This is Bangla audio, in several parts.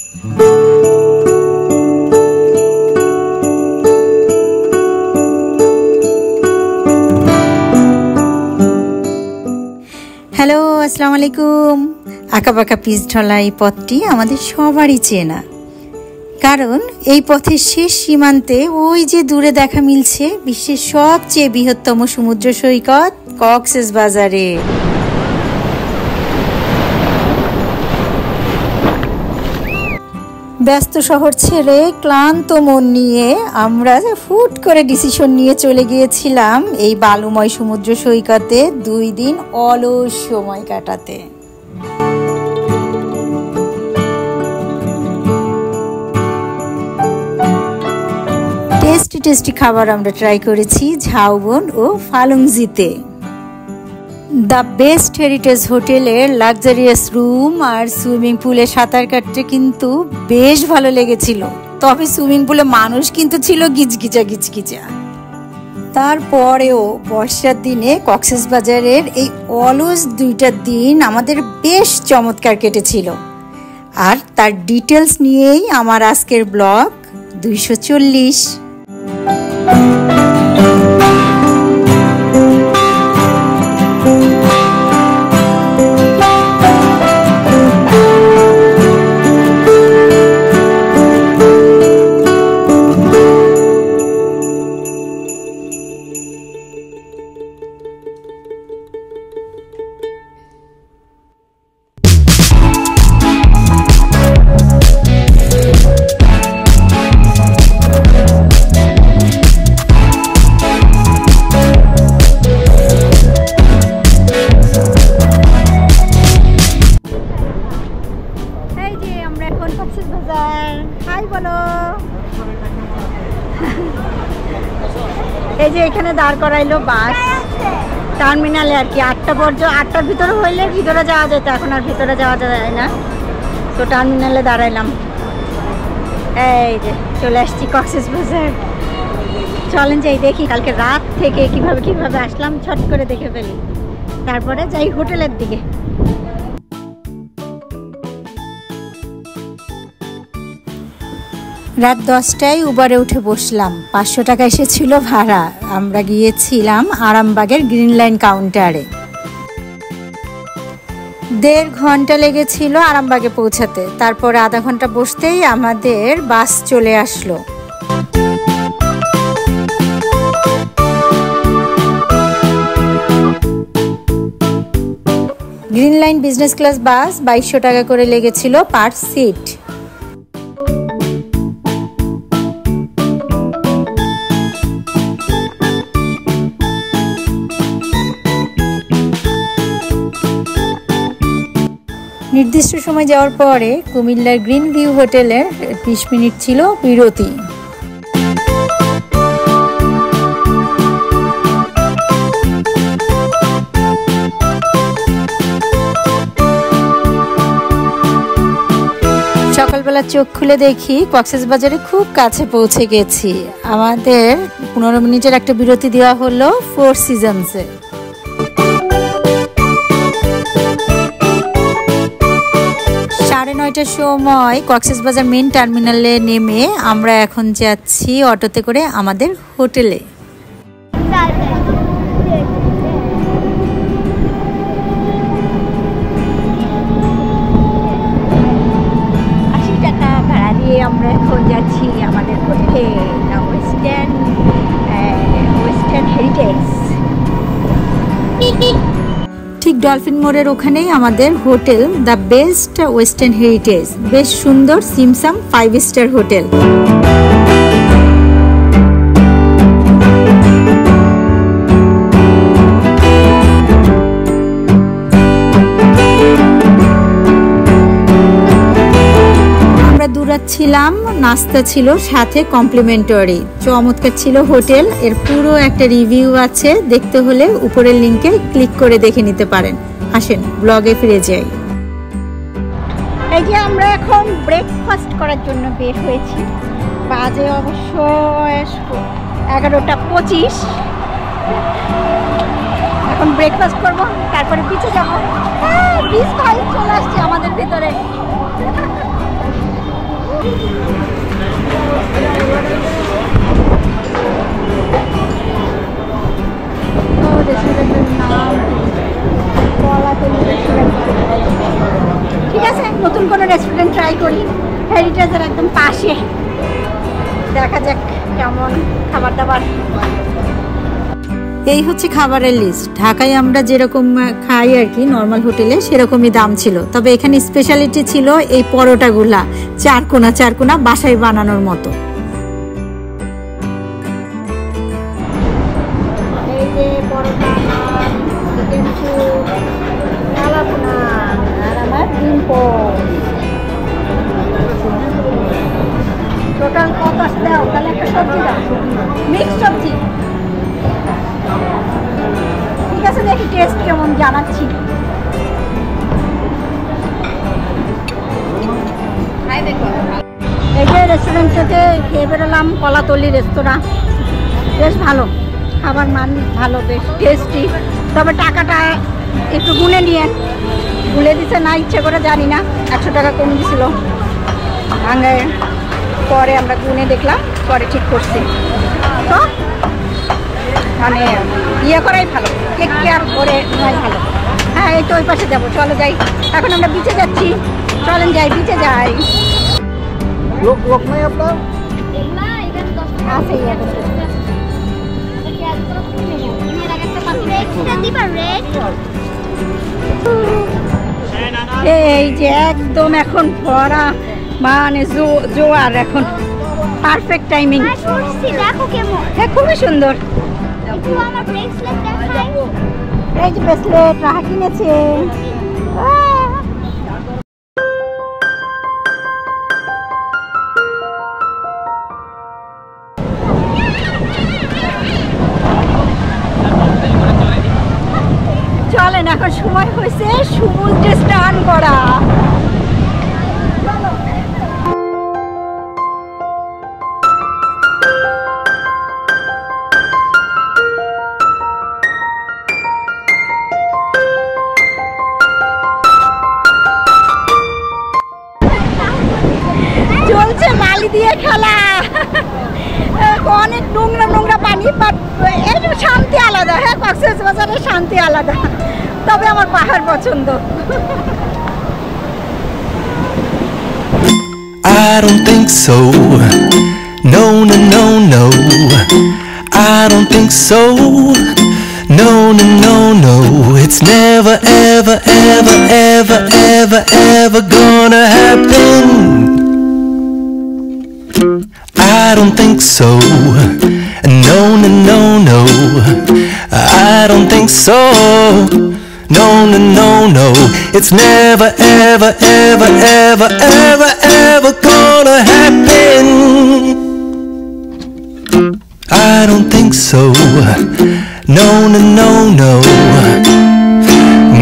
হ্যালো, আসসালামু আলাইকুম। আঁকাবাঁকা পিচ ঢলা এই পথটি আমাদের সবারই চেনা, কারণ এই পথের শেষ সীমান্তে ওই যে দূরে দেখা মিলছে বিশ্বের সবচেয়ে বৃহত্তম সমুদ্র সৈকত কক্সবাজারে। ব্যস্ত শহর ছেড়ে ক্লান্ত মন নিয়ে আমরা ফুট করে ডিসিশন নিয়ে চলে গিয়েছিলাম এই বালুময় সমুদ্র সৈকতে 2 দিন অলস সময় কাটাতে। টেস্টি খাবার আমরা ট্রাই করেছি ঝাউবন ও ফালুংজিতে। দ্য বেস্ট হেরিটেজ হোটেলের লাক্সারিয়াস রুম আর সুইমিং পুলে সাঁতার কাটতে কিন্তু বেশ ভালো লেগেছিল, তবে সুইমিং পুলে মানুষ কিন্তু ছিল গিজগিজা। তারপরেও বর্ষার দিনে কক্সবাজারের এই অলস 2টা দিন আমাদের বেশ চমৎকার কেটেছিল। আর তার ডিটেলস নিয়েই আমার আজকের ব্লগ 240। এই যে এখানে দাঁড় করাইলো বাস টার্মিনালে আর কি, 8টার ভিতরে হইলে ভিতরে যাওয়া যেত, এখন আর ভিতরে যাওয়া যায় না, তো টার্মিনালে দাঁড়াইলাম। এই যে চলে আসছি কক্সবাজার। চলেন যাই দেখি কালকে রাত থেকে কিভাবে আসলাম, ছট করে দেখে ফেলি, তারপরে যাই হোটেলের দিকে। রাত 10টায় উবারে উঠে বসলাম, 500 টাকা এসেছিল ভাড়া। আমরা গিয়েছিলাম আরামবাগের গ্রিন লাইন কাউন্টারে। 1.5 ঘন্টা লেগেছিল আরামবাগে পৌঁছাতে, তারপর আধা ঘন্টা বসতেই আমাদের বাস চলে আসলো। গ্রিন লাইন বিজনেস ক্লাস বাস 2200 টাকা করে লেগেছিল পার সিট। নির্দিষ্ট সময় যাওয়ার পরে কুমিল্লার গ্রিন ভিউ হোটেলের 20 মিনিট ছিল বিরতি। সকালবেলা চোখ খুলে দেখি কক্সবাজারে খুব কাছে পৌঁছে গেছি। আমাদের 15 মিনিটের একটা বিরতি দেওয়া হলো 4 সিজনসে। 9:30টার সময় কক্সবাজার মেইন টার্মিনালে নেমে আমরা এখন যাচ্ছি অটোতে করে আমাদের হোটেলে। 80 টাকা ভাড়া দিয়ে আমরা এখন যাচ্ছি আমাদের হোটেল ওয়েস্টার্ন হেরিটেজ। ঠিক ডলফিন মোড়ের ওখানেই আমাদের hotel the best western heritage, বেশ সুন্দর সিমসাম 5 স্টার হোটেল। আমরা দূরাচ্ছিলাম, নাস্তা ছিল সাথে কমপ্লিমেন্টারি, চমৎকার ছিল হোটেল। এর পুরো একটা রিভিউ আছে, দেখতে হলে উপরের লিংকে ক্লিক করে দেখে নিতে পারেন। আসেন ব্লগে ফিরে যাই। এই যে আমরা এখন ব্রেকফাস্ট করার জন্য বের হয়েছি, বাজে অবশ্য 11:25। এখন ব্রেকফাস্ট করবো, তারপরে পিছে যাবো। বিচ ভাই চলে আসছে আমাদের ভিতরে। নতুন কোনো রেস্টুরেন্ট ট্রাই করি হেরিটেজের একদম পাশে। দেখা যাক কেমন খাবার দাবার। এই হচ্ছে খাবারের লিস্ট। ঢাকায় আমরা যেরকম খাই আর কি নর্মাল হোটেলে সেরকমই দাম ছিল, তবে এখানে স্পেশালিটি ছিল এই পরোটাগুলা, চারকোনা বাসায় বানানোর মতো। এই যে পরোটা, চিকেন স্যুপ, কালাভুনা আর আমার ডিম পোচ। টোটাল কত আছে দাও, তাহলে একটা সবজি দাও, মিক্স সবজি। ঠিক আছে, দেখি টেস্ট কেমন জানাচ্ছি। এই যে রেস্টুরেন্ট থেকে খেয়ে বেরোলাম, কলাতলি রেস্তোরাঁ, বেশ ভালো খাবার, মান ভালো, বেশ টেস্টি। তবে টাকাটা একটু গুনে নিয়ে, গুলে দিছে না ইচ্ছে করে জানি না, 100 টাকা কম দিছিল ভাঙায়। পরে আমরা গুনে দেখলাম, পরে ঠিক করছি। তো মানে ইয়ে করাই ভালো, টেক কেয়ার করে নেওয়াই ভালো। হ্যাঁ, এই তো ওই পাশে যাবো, চলো যাই। এখন আমরা বিচে যাচ্ছি, চলেন যাই, বিচে যাই। লোক নাই আপনার আছে এই যে একদম এখন ভরা, মানে জোয়ার, এখন পারফেক্ট টাইমিং। দেখো কেমন, হ্যাঁ খুবই সুন্দর। একটু আমার ব্রেসলেট দেখাই। এই যে ব্রেসলেট রাহা কিনেছে। চলেন, এখন সময় হয়েছে সমুদ্রে স্নান করা। চলছে বালি দিয়ে খেলা, অনেক নোংরা নোংরা পানি, এর শান্তি আলাদা। হ্যাঁ, কক্সবাজারের শান্তি আলাদা, তবে আমার পাহাড় পছন্দ। I don't think so. No, no, no, no. I don't think so. No, no, no, no. It's never, ever, ever, ever, ever, ever gonna happen. I don't think so. No, no, no, no. I don't think so. No, no, no, no. It's never, ever, ever, ever, ever, ever gonna happen. I don't think so. No, no, no, no.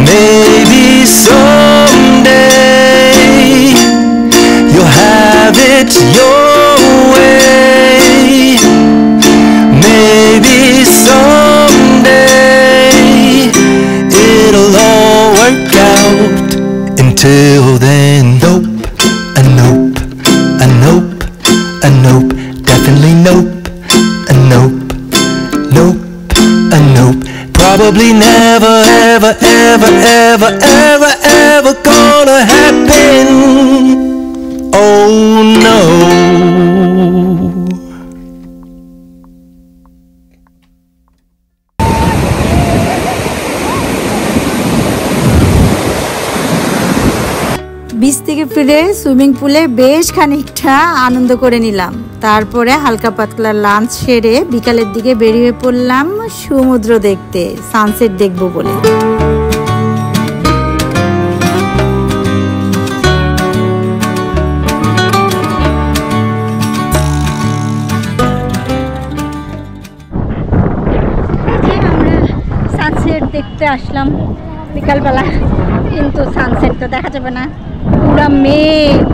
Maybe someday you'll have it your way. Maybe someday it'll all work out. Until then, nope, a nope, a nope, a nope, definitely nope, a nope, nope, a nope. Probably never, ever, ever, ever, ever, ever gonna happen. Oh no. Beach থেকে ফিরে সুইমিং পুলে বেশ খানিকটা আনন্দ করে নিলাম। তারপরে হালকা পাতলা লাঞ্চ সেরে বিকালের দিকে বেরিয়ে পড়লাম সমুদ্র দেখতে, সানসেট দেখবো বলে। সানসেট দেখতে আসলাম বিকালবেলা, কিন্তু সানসেট তো দেখা যাবে না, পুরা মেঘ।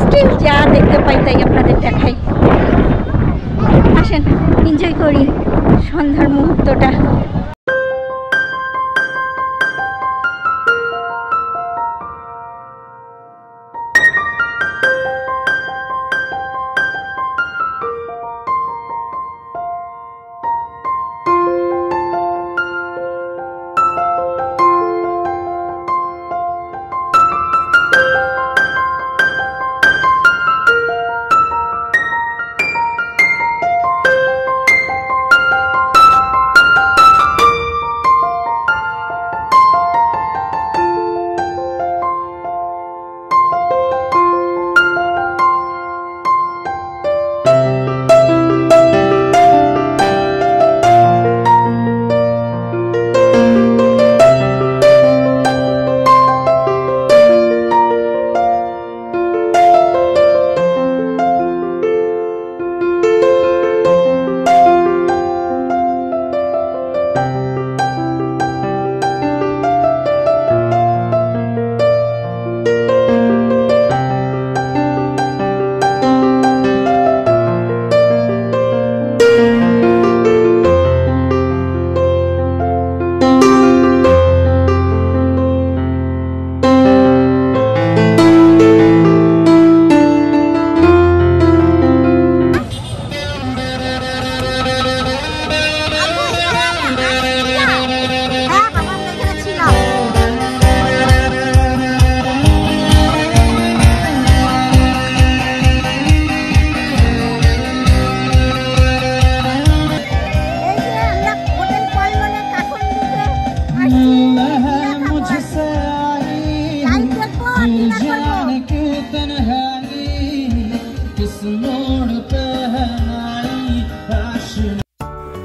স্টিল যা দেখতে পাই তাই আপনাদের দেখাই। আসেন এনজয় করি সন্ধ্যার মুহূর্তটা।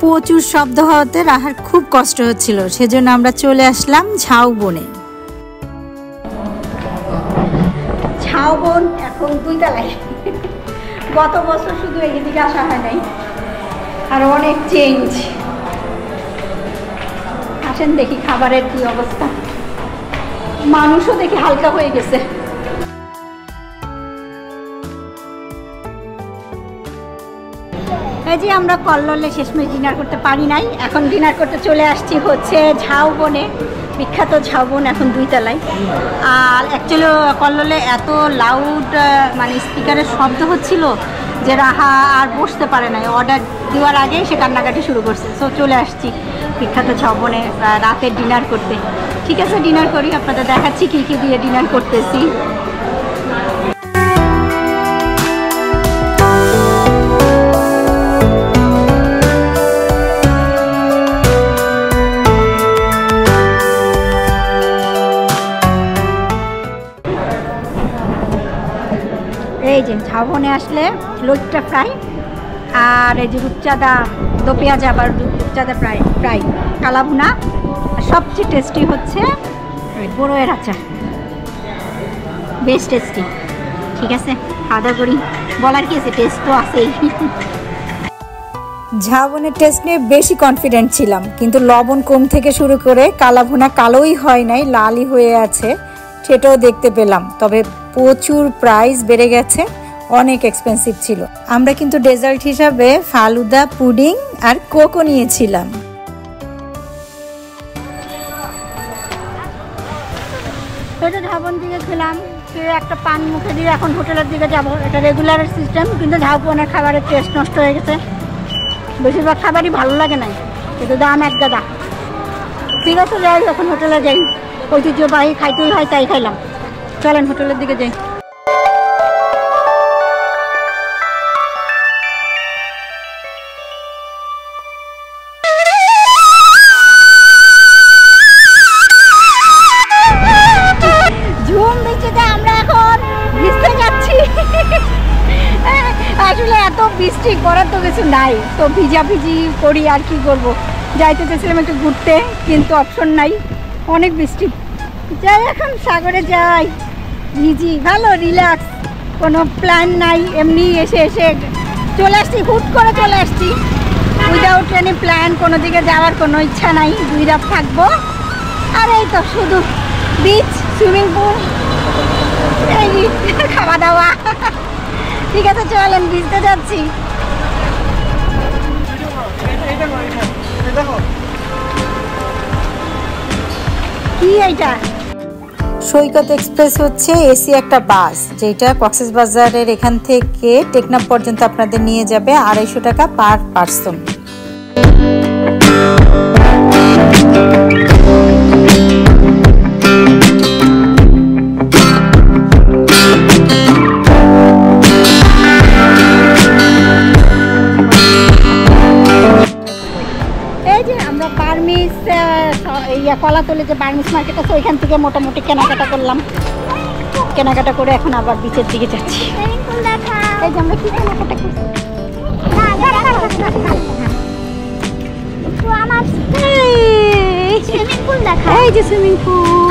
প্রচুর শব্দ হওয়াতে রাহার খুব কষ্ট হচ্ছিল, সেজন্য আমরা চলে আসলাম ঝাউবনে। ঝাউবন এখন 2 তলায়। গত বছর শুধু এদিকে আসা হয় নাই, আর অনেক চেঞ্জ। আসেন দেখি খাবারের কি অবস্থা। মানুষও দেখি হালকা হয়ে গেছে। এই যে আমরা কল্লোলে শেষমেশ ডিনার করতে পারি নাই, এখন ডিনার করতে চলে আসছি হচ্ছে ঝাউবনে, বিখ্যাত ঝাউবন, এখন 2 তলায়। আর অ্যাকচুয়ালি কল্লোলে এত লাউড মানে স্পিকারের শব্দ হচ্ছিল যে রাহা আর বসতে পারে নাই, অর্ডার দেওয়ার আগেই সে কান্নাকাটি শুরু করছে। সো চলে আসছি বিখ্যাত ঝাউবনে রাতের ডিনার করতে। ঠিক আছে, ডিনার করি, আপনাদের দেখাচ্ছি কী কী দিয়ে ডিনার করতেছি। এই যে ঝাউবনে আসলে লইট্টা ফ্রাই, আর এই যে রূপচাঁদা দো পেঁয়াজ, আবার রূপচাঁদা ফ্রাই, কালাভুনা, আর সবচেয়ে টেস্টি হচ্ছে বড়ইয়ের আচার, বেশ টেস্টি। ঠিক আছে, খাওয়া দাওয়া করি। বলার কি আছে, টেস্ট তো আছেই। ঝাউবনের টেস্ট নিয়ে বেশি কনফিডেন্ট ছিলাম, কিন্তু লবণ কম থেকে শুরু করে কালাভুনা কালোই হয় নাই, লালই হয়ে আছে, সেটাও দেখতে পেলাম। তবে প্রচুর প্রাইস বেড়ে গেছে, অনেক এক্সপেন্সিভ ছিল। আমরা কিন্তু ডেজার্ট হিসাবে ফালুদা, পুডিং আর কোকো নিয়েছিলাম। এটা ঝাউবন দিকে খেলাম, একটা পান মুখে দিয়ে এখন হোটেলের দিকে যাবো। এটা রেগুলার সিস্টেম, কিন্তু ঝাউবনের খাবারের টেস্ট নষ্ট হয়ে গেছে। বেশিরভাগ খাবারই ভালো লাগে নাই, কিন্তু দাম এক গাদা। ঠিক আছে, যাই, এখন হোটেলে যাই, ঐতিহ্যবাহী খাইতেই হয় তাই খাইলাম। চলেন হোটেলের দিকে যাই। ঝুম বৃষ্টিতে আমরা এখন ভিজতে যাচ্ছি। আসলে এত বৃষ্টি করার তো কিছু নাই, তো ভিজাভিজি করি, আর কি করবো। যাইতে চেয়েছিলাম একটু ঘুরতে, কিন্তু অপশন নাই, অনেক বৃষ্টি। যাই, এখন সাগরে যাই, ভিজি, ভালো রিল্যাক্স, কোনো প্ল্যান নাই, এমনি এসে চলে আসছি, হুট করে চলে আসছি, উইদাউট এনি প্ল্যান, কোনো দিকে যাওয়ার কোনো ইচ্ছা নাই। 2 রাত থাকবো, আর এই তো শুধু বিচ, সুইমিং পুল, এই খাওয়া দাওয়া। ঠিক আছে, চলেন, ভিজতে যাচ্ছি। কি এইটা? সৈকত এক্সপ্রেস হচ্ছে এসি একটা বাস, যেটা কক্সবাজারের এখান থেকে টেকনাফ পর্যন্ত আপনাদের নিয়ে যাবে 250 টাকা পার পার্সন। কলাতলি যে বার্মিস মার্কেট আছে, ওইখান থেকে মোটামুটি কেনাকাটা করলাম। কেনাকাটা করে এখন আবার বিচের দিকে যাচ্ছি। এই যে আমরা কি কেনাকাটা করছি, এই যে সুইমিং পুল।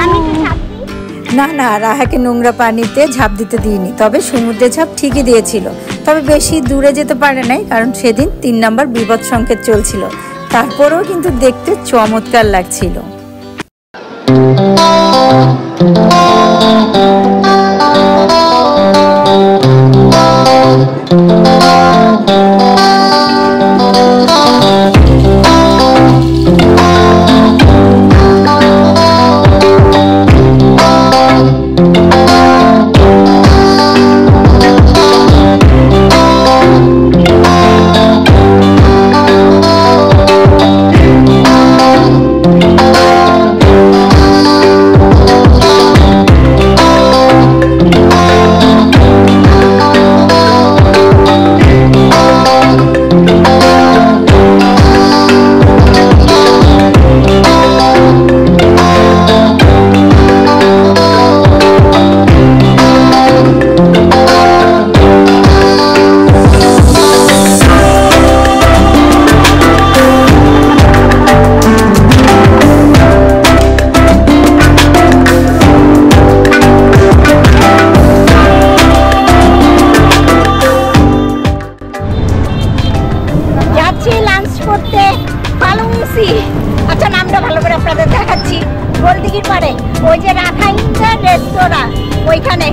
না, রাহাকে নোংরা পানিতে ঝাঁপ দিতে দিইনি, তবে সমুদ্রে ঝাঁপ ঠিকই দিয়েছিল। তবে বেশি দূরে যেতে পারে নাই, কারণ সেদিন 3 নম্বর বিপদ সংকেত চলছিল। তারপরেও কিন্তু দেখতে চমৎকার লাগছিল। গোলদিঘির পাড়ে ওই যে রাখা ইন্ডিয়ান রেস্তোরাঁ ওইখানে।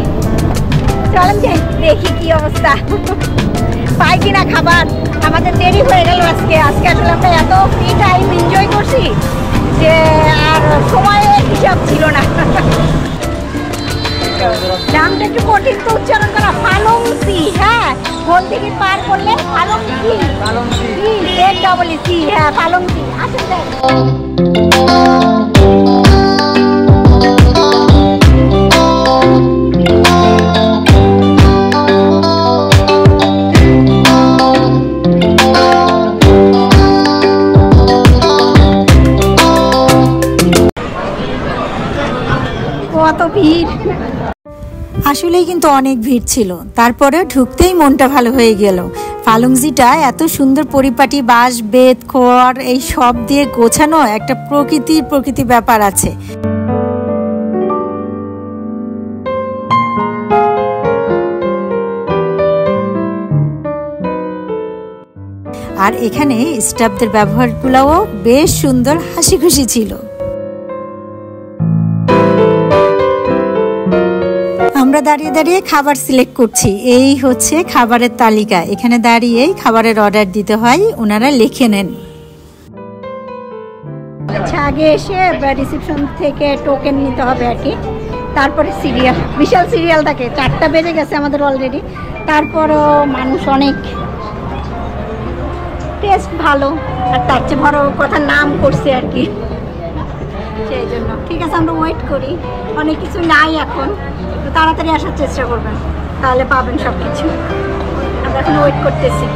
চলেন যাই দেখি কি অবস্থা, পাই কিনা খাবার। আমাদের দেরি হয়ে গেল আজকে আসলে আমরা এত ফ্রি টাইম এনজয় করছি যে আর সময়ের হিসাব ছিল না। নামটা একটু কঠিন তো উচ্চারণ করা, ফালংসি। হ্যাঁ, গোলদিঘি পার করলে ফালংসি, ZEE, হ্যাঁ ফালংসি। আসেন যাই। কত ভিড়, আসলেই কিন্তু অনেক ভিড় ছিল। তারপরে ঢুকতেই মনটা ভালো হয়ে গেল। ফালংজিটা এত সুন্দর পরিপাটি, বাঁশ বেত খড় এই সব দিয়ে গোছানো, একটা প্রকৃতি ব্যাপার আছে। আর এখানে স্টাফদের ব্যবহারগুলোও বেশ সুন্দর, হাসি খুশি ছিল। আমরা দাঁড়িয়ে দাঁড়িয়ে খাবার সিলেক্ট করছি। এই হচ্ছে খাবারের তালিকা, এখানে দাঁড়িয়েই খাবারের অর্ডার দিতে হয়, ওনারা লিখে নেন। আচ্ছা, আগে এসে রিসেপশন থেকে টোকেন নিতে হবে আর কি, তারপরে সিরিয়াল, বিশাল সিরিয়াল থাকে। 4টা বেজে গেছে আমাদের অলরেডি, তারপরও মানুষ অনেক, টেস্ট ভালো, আর তার চেয়ে বড় কথা নাম করছে আর কি, সেই জন্য। ঠিক আছে, আমরা ওয়েট করি, অনেক কিছু নাই এখন, একটু তাড়াতাড়ি আসার চেষ্টা করবেন, তাহলে পাবেন সব কিছু। আমরা এখন ওয়েট করতেছি।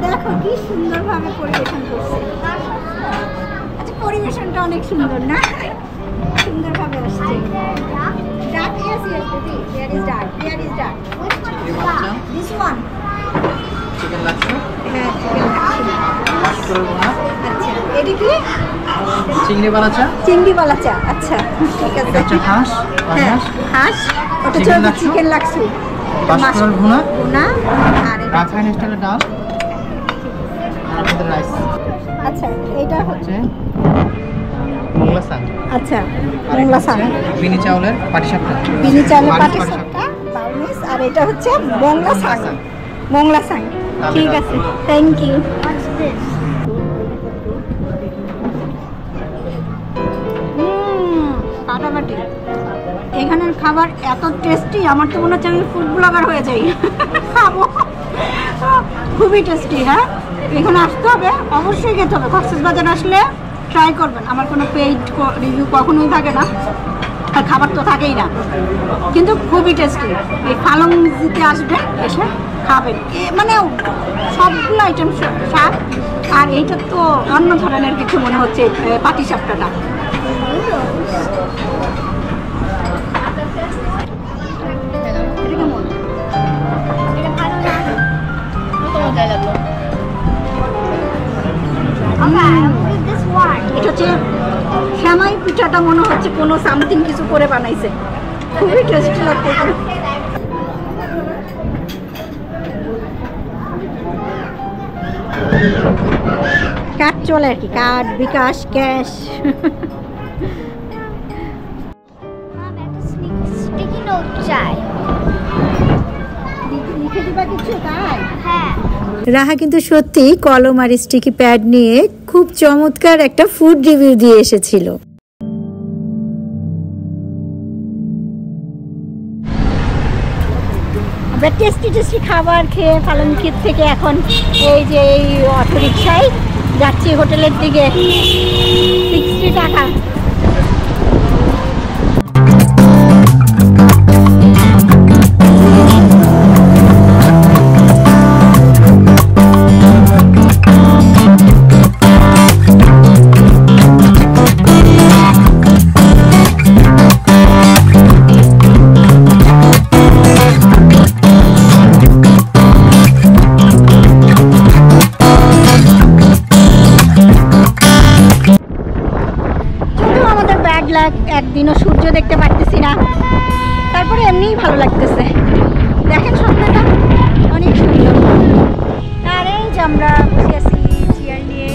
দেখো কি সুন্দরভাবে পরিবেশন করছে। আচ্ছা, পরিবেশনটা অনেক সুন্দর না, সুন্দরভাবে আসছে। ডাক, yes, yes, Didi. There is duck. There is duck. This one. Chicken লাগছে? হ্যাঁ, চিকেন লাগছে। আচ্ছা, এটা কি? চিংড়ি বালাচা? চিংড়ি বালাচা, আচ্ছা ঠিক আছে। এটা হচ্ছে হাঁস, হ্যাঁ, হাঁস, ওটা হচ্ছে চিকেন লাগছে। বাঁশকড়ার ভুনা, আর রাখাইন স্টাইলের ডাল, আর আমাদের রাইস। আচ্ছা, এটা হচ্ছে মোংলা শাক। আচ্ছা, মোংলা শাক, বিনি চাউলের পাটিসাপটা, বিনি চাউলের পাটিসাপটা, বাউনিস, আর এটা হচ্ছে মোংলা শাক। মোংলা শাক, ঠিক আছে, থ্যাংক ইউ। ফাটাফাটি। এখানের খাবার এত টেস্টি, আমার তো মনে হচ্ছে আমি ফুড ব্লগার হয়ে যাই, খাবো। খুবই টেস্টি। হ্যাঁ, এখানে আসতে হবে, অবশ্যই খেতে হবে। কক্সবাজার আসলে ট্রাই করবেন। আমার কোনো পেইড রিভিউ কখনোই থাকে না, আর খাবার তো থাকেই না, কিন্তু খুবই টেস্টি। এই ফালংজিতে আসবেন, এসে খাবেন, মানে সবগুলো আইটেম শাক। আর এইটা তো অন্য ধরনের কিছু মনে হচ্ছে, পাটিসাপটাটা। এটা হচ্ছে শ্যামাই পিঠাটা, মনে হচ্ছে কোনো সামথিং কিছু করে বানাইছে, খুবই টেস্টি লাগছে। কার্ড চলে আর কি, কার্ড, বিকাশ, ক্যাশ। স্টিকি নোট চাই, লিখে দিবা কিছু? তাই হ্যাঁ। রাহা কিন্তু সত্যি কলম আর স্টিকি প্যাড নিয়ে খুব চমৎকার একটা ফুড রিভিউ দিয়ে এসেছিল। আমরা টেস্টি খাবার খেয়ে ফালংজি থেকে এখন এই যে এই অটো রিক্সায় যাচ্ছি হোটেলের দিকে। 60 টাকা। সকালবেলা একদিনও সূর্য দেখতে পারতেছি না, তারপরে এমনিই ভালো লাগতেছে। দেখেন সন্ধ্যাটা অনেক সুন্দর। আর এই যে আমরা বসে আছি চেয়ার নিয়ে,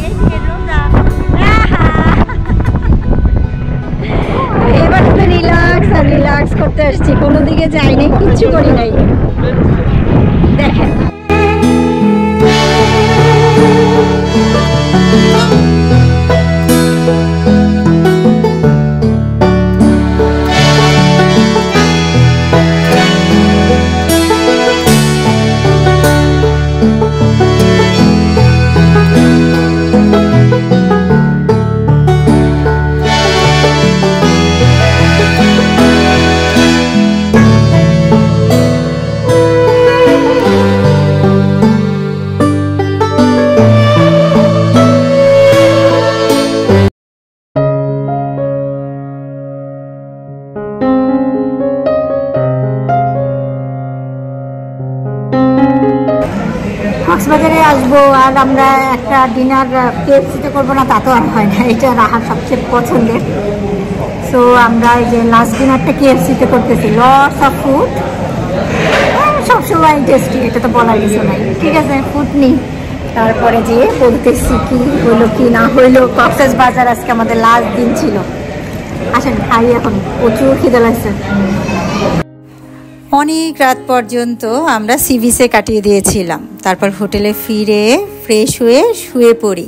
এবার তো রিল্যাক্স আর রিল্যাক্স করতে আসছি, কোনো দিকে যাই নাই, কিচ্ছু করি নাই। দেখেন কক্সবাজারে আসবো আর আমরা একটা ডিনার KFC-তে করবো না, তা তো আর হয় না। এটা রাহার সবচেয়ে পছন্দের। সো আমরা এই যে লাস্ট ডিনারটা KFC-তে করতেছি। লটস অফ ফুড, সবসময় টেস্টি, এটা তো বলার কিছু নাই। ঠিক আছে, ফুড নিই, তারপরে যে বলতেছি কি হইলো কি না হইলো। কক্সবাজার আজকে আমাদের লাস্ট দিন ছিল। আসেন খাই, এখন প্রচুর খিদে লাগছে। অনেক রাত পর্যন্ত আমরা সি বিচে কাটিয়ে দিয়েছিলাম। তারপর হোটেলে ফিরে ফ্রেশ হয়ে শুয়ে পড়ি।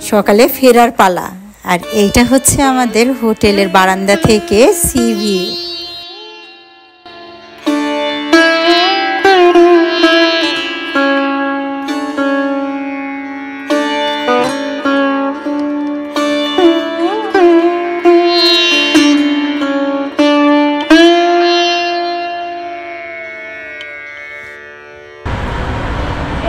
সকালে ফেরার পালা। আর এইটা হচ্ছে আমাদের হোটেলের বারান্দা থেকে সি ভিউ।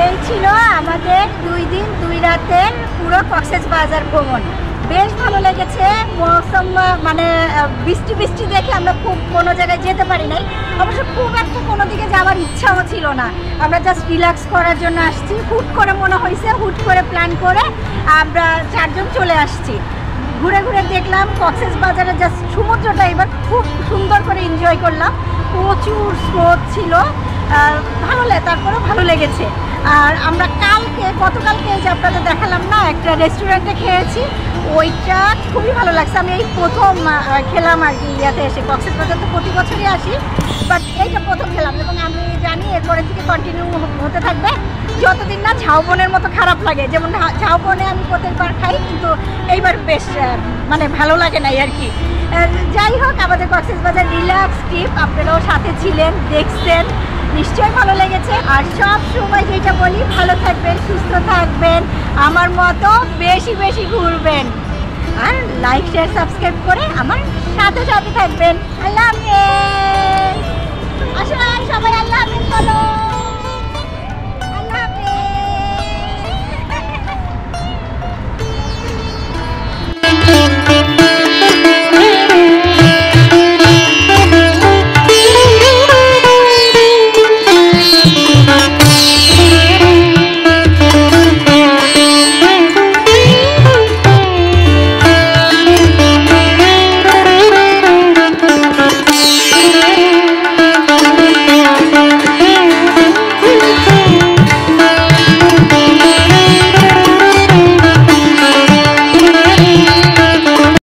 এই ছিল আমাদের 2 দিন 2 রাতের পুরো কক্সবাজার ভ্রমণ। বেশ ভালো লেগেছে। মৌসুম মানে বৃষ্টি বৃষ্টি দেখে আমরা খুব কোনো জায়গায় যেতে পারি নাই। অবশ্য খুব একটা কোনো দিকে যাওয়ার ইচ্ছাও ছিল না। আমরা জাস্ট রিল্যাক্স করার জন্য আসছি। হুট করে মনে হয়েছে, হুট করে প্ল্যান করে আমরা 4 জন চলে আসছি। ঘুরে ঘুরে দেখলাম কক্সবাজারে জাস্ট সমুদ্রটা এবার খুব সুন্দর করে এনজয় করলাম। প্রচুর স্রোত ছিল, তারপরে ভালো লেগেছে। আর আমরা গতকালকে যে আপনাদের দেখালাম না, একটা রেস্টুরেন্টে খেয়েছি, ওইটা খুবই ভালো লাগছে। আমি এই প্রথম খেলাম আর কি ইয়াতে এসে। কক্সবাজার তো প্রতি বছরই আসি, বাট এইটা প্রথম খেলাম এবং আমি জানি এরপরে থেকে কন্টিনিউ হতে থাকবে যতদিন না ঝাউবনের মতো খারাপ লাগে। যেমন ঝাউবনে আমি প্রত্যেকবার খাই, কিন্তু এইবার বেশ মানে ভালো লাগে নাই আর কি। যাই হোক, আমাদের কক্সবাজার রিল্যাক্স ট্রিপ, আপনারাও সাথে ছিলেন, দেখছেন, নিশ্চয়ই ভালো লেগেছে। আর সব সময় যেটা বলি, ভালো থাকবেন, সুস্থ থাকবেন, আমার মতো বেশি বেশি ঘুরবেন, আর লাইক শেয়ার সাবস্ক্রাইব করে আমার সাথে সাথে থাকবেন। আল্লাহ হাফেজ। আসলে সবাই আল্লাহ হাফেজ বলো।